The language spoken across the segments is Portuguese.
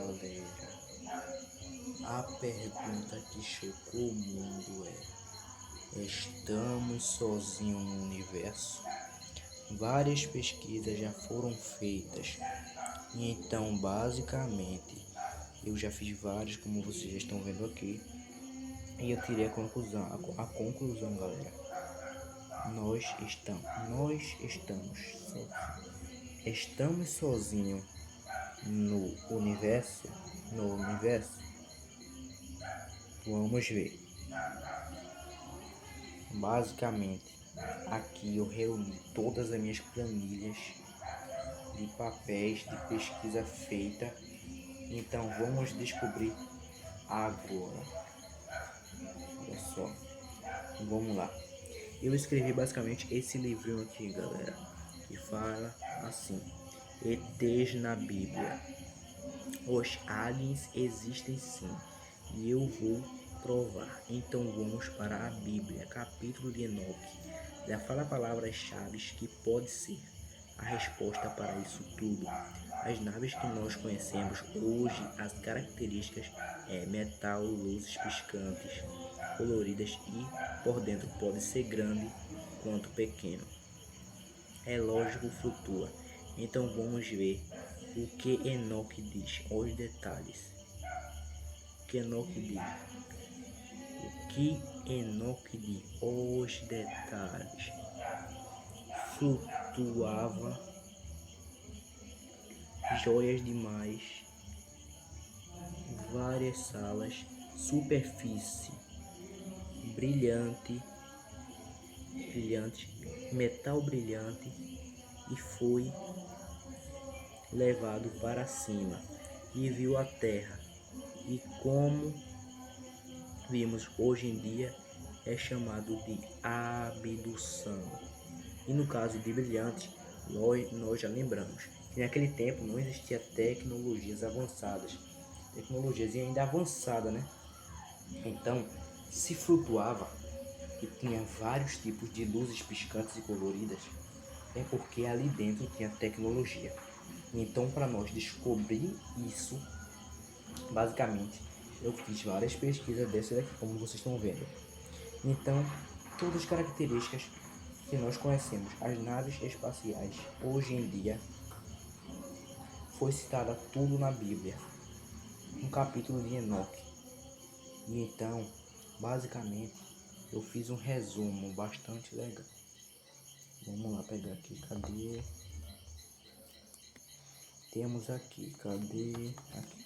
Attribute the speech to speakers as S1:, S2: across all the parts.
S1: galera, a pergunta que chocou o mundo estamos sozinhos no universo? Várias pesquisas já foram feitas, e então basicamente eu já fiz várias, como vocês já estão vendo aqui, e eu tirei a conclusão, galera. Estamos sozinhos no universo. Vamos ver. Basicamente, aqui eu reuni todas as minhas planilhas de papéis de pesquisa feita. Então vamos descobrir agora. Olha só, vamos lá. Eu escrevi basicamente esse livrinho aqui, galera, que fala assim: ETs na Bíblia. Os aliens existem sim, e eu vou provar. Então vamos para a Bíblia, capítulo de Enoque. Já fala palavras-chave que pode ser a resposta para isso tudo. As naves que nós conhecemos hoje, as características é metal, luzes piscantes, coloridas e por dentro pode ser grande quanto pequeno. É lógico, flutua. Então vamos ver o que Enoque diz, os detalhes. O que Enoque diz? Os detalhes. Flutuava, joias demais, várias salas, superfície brilhante, metal brilhante, e foi levado para cima e viu a terra, e como vimos hoje em dia é chamado de abdução. E no caso de brilhante, nós já lembramos que naquele tempo não existia tecnologias avançadas, tecnologias ainda avançadas, né? Então, se flutuava e tinha vários tipos de luzes piscantes e coloridas, é porque ali dentro tinha tecnologia. Então, para nós descobrir isso, basicamente, eu fiz várias pesquisas dessas daqui, como vocês estão vendo. Então, todas as características que nós conhecemos, as naves espaciais, hoje em dia, foi citada tudo na Bíblia, no capítulo de Enoque. E então, basicamente, eu fiz um resumo bastante legal. Vamos lá pegar aqui, cadê? Temos aqui, cadê? Aqui.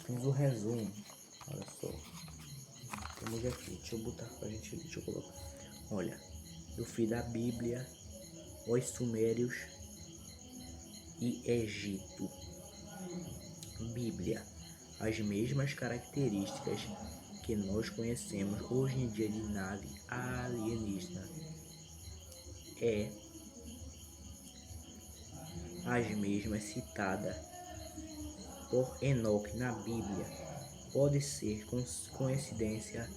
S1: Fiz o resumo, olha só. Temos aqui, deixa eu botar pra gente, deixa eu colocar. Olha, eu fiz da Bíblia, os Sumérios e Egito. Bíblia, as mesmas características que nós conhecemos hoje em dia de nave alienígena. É as mesmas citadas por Enoque na Bíblia. Pode ser coincidência,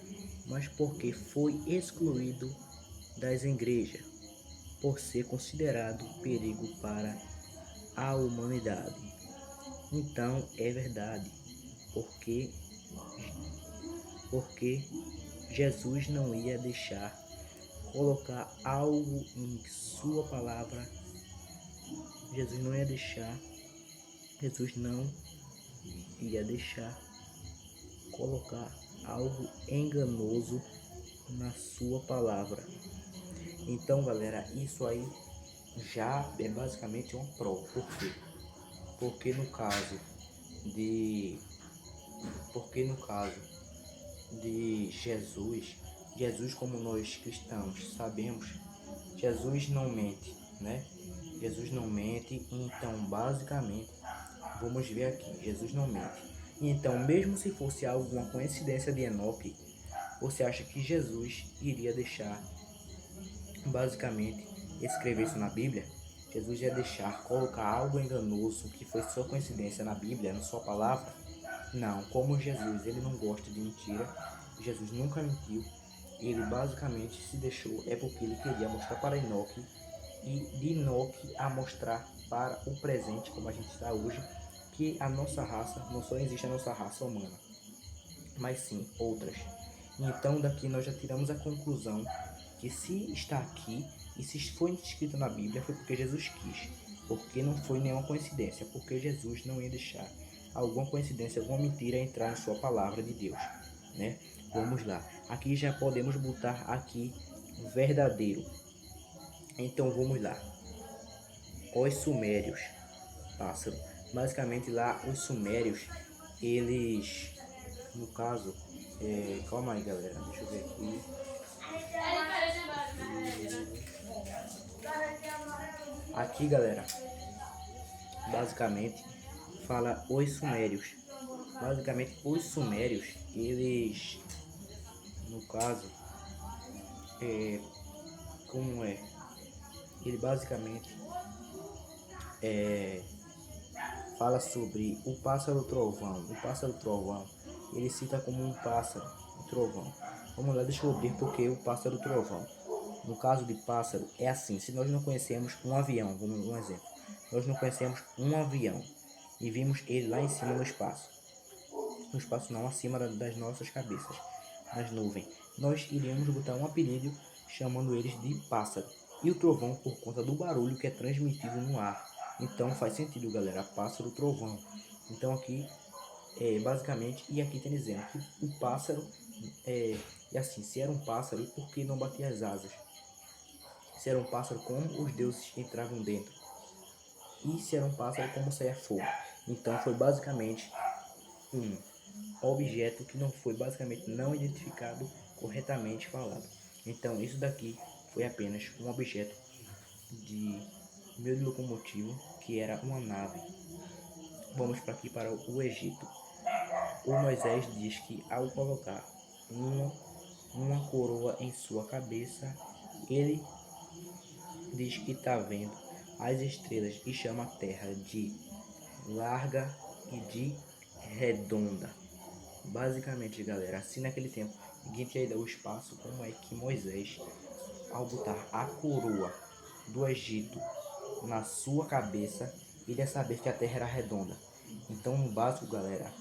S1: mas porque foi excluído das igrejas, por ser considerado perigo para a humanidade. Então é verdade, porque Jesus não ia deixar colocar algo em sua palavra. Jesus não ia deixar colocar algo enganoso na sua palavra. Então, galera, isso aí já é basicamente uma prova. Por quê? Porque no caso de Jesus, como nós cristãos sabemos, Jesus não mente, né? Jesus não mente, então basicamente, vamos ver aqui, Jesus não mente. Então, mesmo se fosse alguma coincidência de Enoque, você acha que Jesus iria deixar, basicamente, escrever isso na Bíblia? Jesus ia deixar colocar algo enganoso que foi só coincidência na Bíblia, na sua palavra? Não, como Jesus, ele não gosta de mentira, Jesus nunca mentiu, ele basicamente se deixou, é porque ele queria mostrar para Enoque, e de Enoque a mostrar para o presente, como a gente está hoje, que a nossa raça, não só existe a nossa raça humana, mas sim outras. Então daqui nós já tiramos a conclusão que se está aqui e se foi escrito na Bíblia foi porque Jesus quis, porque não foi nenhuma coincidência, porque Jesus não ia deixar alguma coincidência, alguma mentira entrar na sua palavra de Deus, né? Vamos lá, aqui já podemos botar aqui verdadeiro. Então vamos lá, os sumérios, pássaro, basicamente lá os sumérios, eles, no caso, calma aí galera, deixa eu ver aqui. Aqui galera, basicamente fala os sumérios. Basicamente os sumérios, eles, no caso, como é? Ele basicamente fala sobre o pássaro trovão. O pássaro trovão, ele cita como um pássaro, um trovão. Vamos lá, deixa eu ver porque o pássaro trovão. No caso de pássaro, é assim, se nós não conhecemos um avião, vamos dar um exemplo. Nós não conhecemos um avião e vimos ele lá em cima no espaço. No espaço não, acima das nossas cabeças, nas nuvens. Nós iríamos botar um apelido chamando eles de pássaro. E o trovão por conta do barulho que é transmitido no ar. Então faz sentido, galera, pássaro, trovão. Então aqui, basicamente, e aqui tem dizendo que o pássaro, e assim, se era um pássaro, e por que não batia as asas? Se era um pássaro, como os deuses entravam dentro? E se era um pássaro, como saía fogo? Então foi basicamente um objeto que não foi basicamente não identificado corretamente falado. Então isso daqui foi apenas um objeto de meio de locomotivo que era uma nave. Vamos para aqui para o Egito. O Moisés diz que ao colocar uma coroa em sua cabeça, ele diz que está vendo as estrelas e chama a terra de larga e de redonda. Basicamente, galera, assim naquele tempo, ninguém tinha ido ao espaço, como é que Moisés, ao botar a coroa do Egito na sua cabeça, ele ia saber que a Terra era redonda. Então, no básico, galera,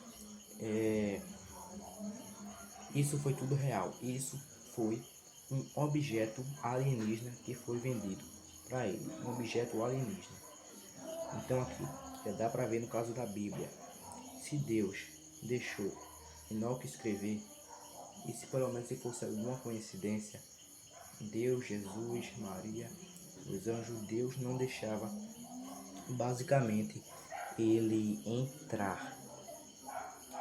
S1: isso foi tudo real. Isso foi um objeto alienígena que foi vendido para ele, um objeto alienígena. Então aqui, já dá para ver no caso da Bíblia, se Deus deixou Enoque escrever, e se pelo menos se fosse alguma coincidência, Deus, Jesus, Maria, os anjos, Deus não deixava basicamente ele entrar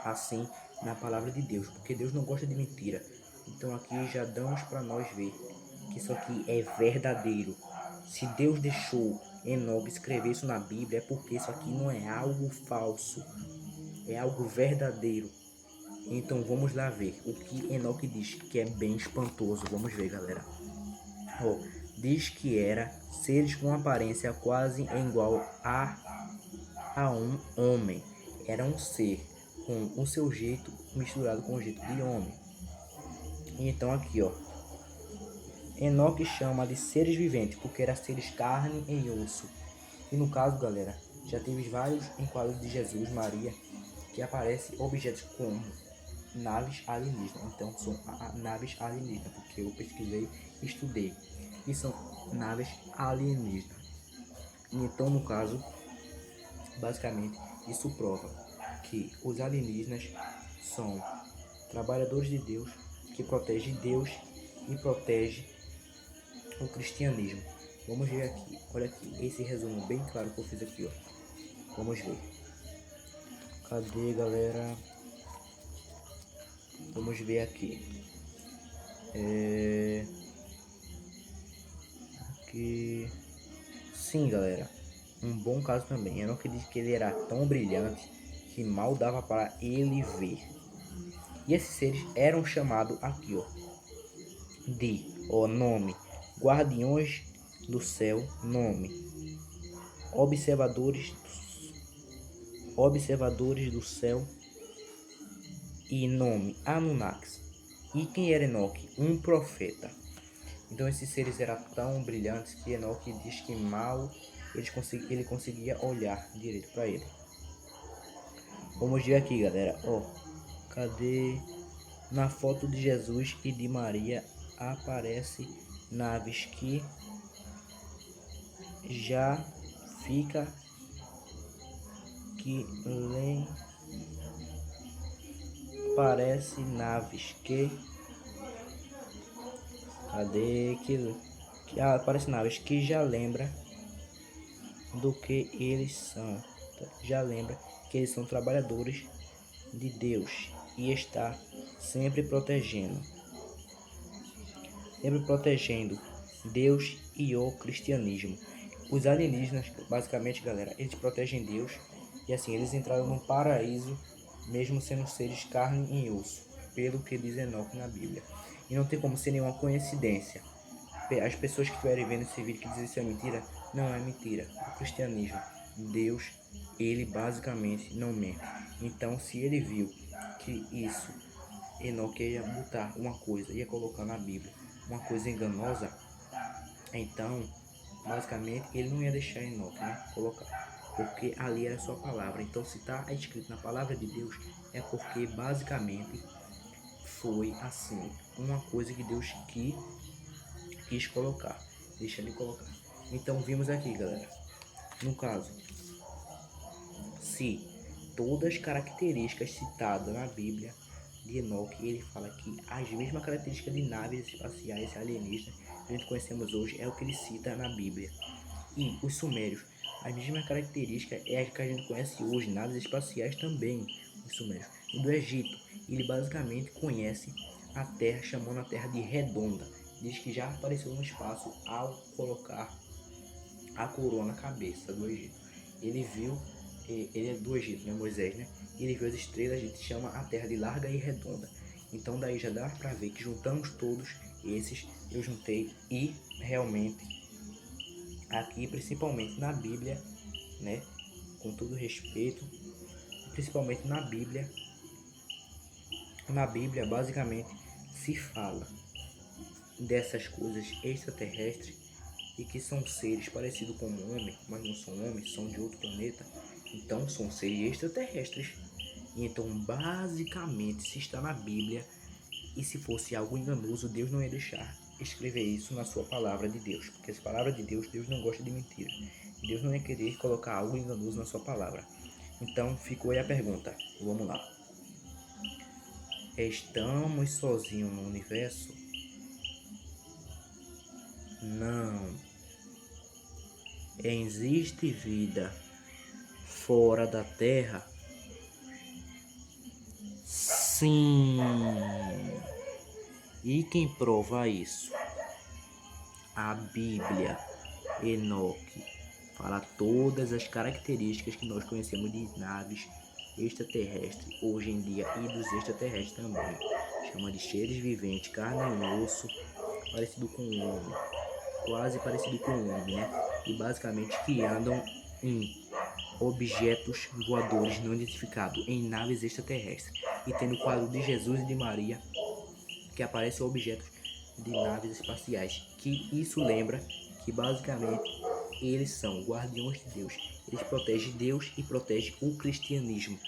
S1: assim na palavra de Deus, porque Deus não gosta de mentira. Então aqui já damos para nós ver que isso aqui é verdadeiro. Se Deus deixou Enoque escrever isso na Bíblia, é porque isso aqui não é algo falso, é algo verdadeiro. Então vamos lá ver o que Enoque diz, que é bem espantoso. Vamos ver, galera. Diz que era seres com aparência quase igual a um homem. Era um ser com o seu jeito misturado com o jeito de homem. Então aqui, Enoque chama de seres viventes porque era seres carne e osso. E no caso, galera, já teve vários enquadros de Jesus, Maria, que aparecem objetos como naves alienígenas. Então são naves alienígenas, porque eu pesquisei e estudei. E são naves alienígenas. Então, no caso, basicamente, isso prova que os alienígenas são trabalhadores de Deus, que protegem Deus e protegem o cristianismo. Vamos ver aqui, olha aqui, esse resumo bem claro que eu fiz aqui, Vamos ver. Cadê, galera? Vamos ver aqui. Aqui. Sim, galera. Um bom caso também. Eu não acredito que ele era tão brilhante que mal dava para ele ver. E esses seres eram chamados aqui, de nome, guardiões do céu, nome, observadores do céu e nome, Anunnakis. E quem era Enoque? Um profeta. Então esses seres eram tão brilhantes que Enoque diz que mal ele conseguia olhar direito para ele. Vamos ver aqui, galera. Ó, cadê? Na foto de Jesus e de Maria aparece naves que já fica que lem parece naves cadê que aparece naves que já lembra do que eles são, já lembra que eles são trabalhadores de Deus e está sempre protegendo Deus e o cristianismo. Os alienígenas, basicamente, galera, eles protegem Deus e assim eles entraram no paraíso, mesmo sendo seres carne e osso, pelo que diz Enoque na Bíblia. E não tem como ser nenhuma coincidência. As pessoas que estiverem vendo esse vídeo que dizem isso é mentira, não é mentira. O cristianismo, Deus, ele basicamente não mente. Então, se ele viu que isso, Enoque ia botar uma coisa, ia colocar na Bíblia, uma coisa enganosa, então, basicamente, ele não ia deixar Enoque, né, colocar, porque ali era sua palavra. Então, se está escrito na palavra de Deus, é porque basicamente foi assim, uma coisa que Deus quis colocar, deixa ele colocar. Então, vimos aqui, galera, no caso, se todas as características citadas na Bíblia de Enoque, ele fala que as mesmas características de naves espaciais alienígenas que a gente conhecemos hoje é o que ele cita na Bíblia. E os sumérios, as mesmas características é as que a gente conhece hoje, naves espaciais também, os sumérios. E do Egito, ele basicamente conhece a Terra, chamando a Terra de redonda. Diz que já apareceu no espaço ao colocar a coroa na cabeça do Egito. Ele viu, ele é do Egito, né, Moisés, né? Ele viu as estrelas, a gente chama a Terra de larga e redonda. Então daí já dá para ver que juntamos todos esses, eu juntei e realmente aqui, principalmente na Bíblia, né, com todo respeito, principalmente na Bíblia basicamente se fala dessas coisas extraterrestres e que são seres parecidos com o homem, mas não são homens, são de outro planeta, então são seres extraterrestres. Então, basicamente, se está na Bíblia e se fosse algo enganoso, Deus não ia deixar escrever isso na sua palavra de Deus, porque essa palavra de Deus, Deus não gosta de mentira. Deus não ia querer colocar algo enganoso na sua palavra. Então, ficou aí a pergunta. Vamos lá. Estamos sozinhos no universo? Não. Existe vida fora da Terra? Sim. E quem prova isso? A Bíblia. Enoque fala todas as características que nós conhecemos de naves extraterrestres hoje em dia e dos extraterrestres também. Chama de seres viventes, carne e osso, parecido com o homem, quase parecido com o homem, né? E basicamente que andam em objetos voadores não identificados, em naves extraterrestres. E tendo o quadro de Jesus e de Maria, que aparecem objetos de naves espaciais, que isso lembra que basicamente eles são guardiões de Deus. Eles protegem Deus e protegem o cristianismo.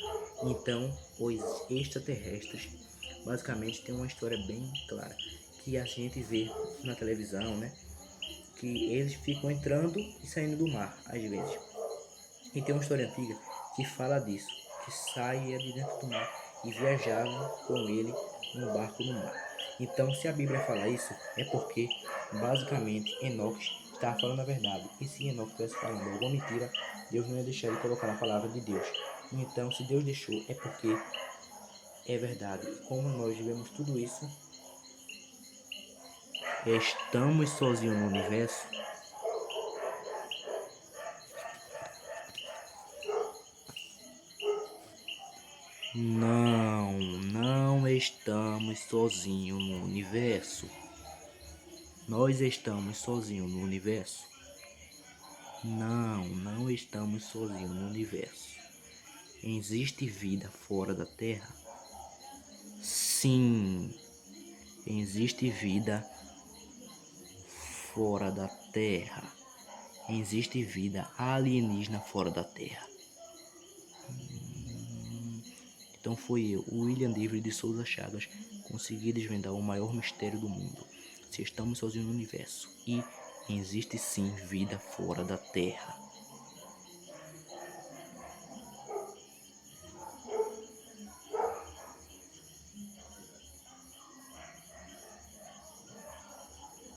S1: Então, os extraterrestres basicamente tem uma história bem clara que a gente vê na televisão, né? Que eles ficam entrando e saindo do mar às vezes. E tem uma história antiga que fala disso, que saía de dentro do mar e viajavam com ele num barco no mar. Então, se a Bíblia fala isso, é porque basicamente Enoque estava falando a verdade. E se Enoque estivesse falando alguma mentira, Deus não ia deixar ele colocar na palavra de Deus. Então, se Deus deixou, é porque é verdade. E como nós vivemos tudo isso, estamos sozinhos no universo? Não, não estamos sozinhos no universo. Nós estamos sozinhos no universo? Não, não estamos sozinhos no universo. Existe vida fora da Terra? Sim, existe vida fora da Terra. Existe vida alienígena fora da Terra. Então foi eu, o William David de Souza Chagas, consegui desvendar o maior mistério do mundo. Se estamos sozinhos no universo e existe sim vida fora da Terra.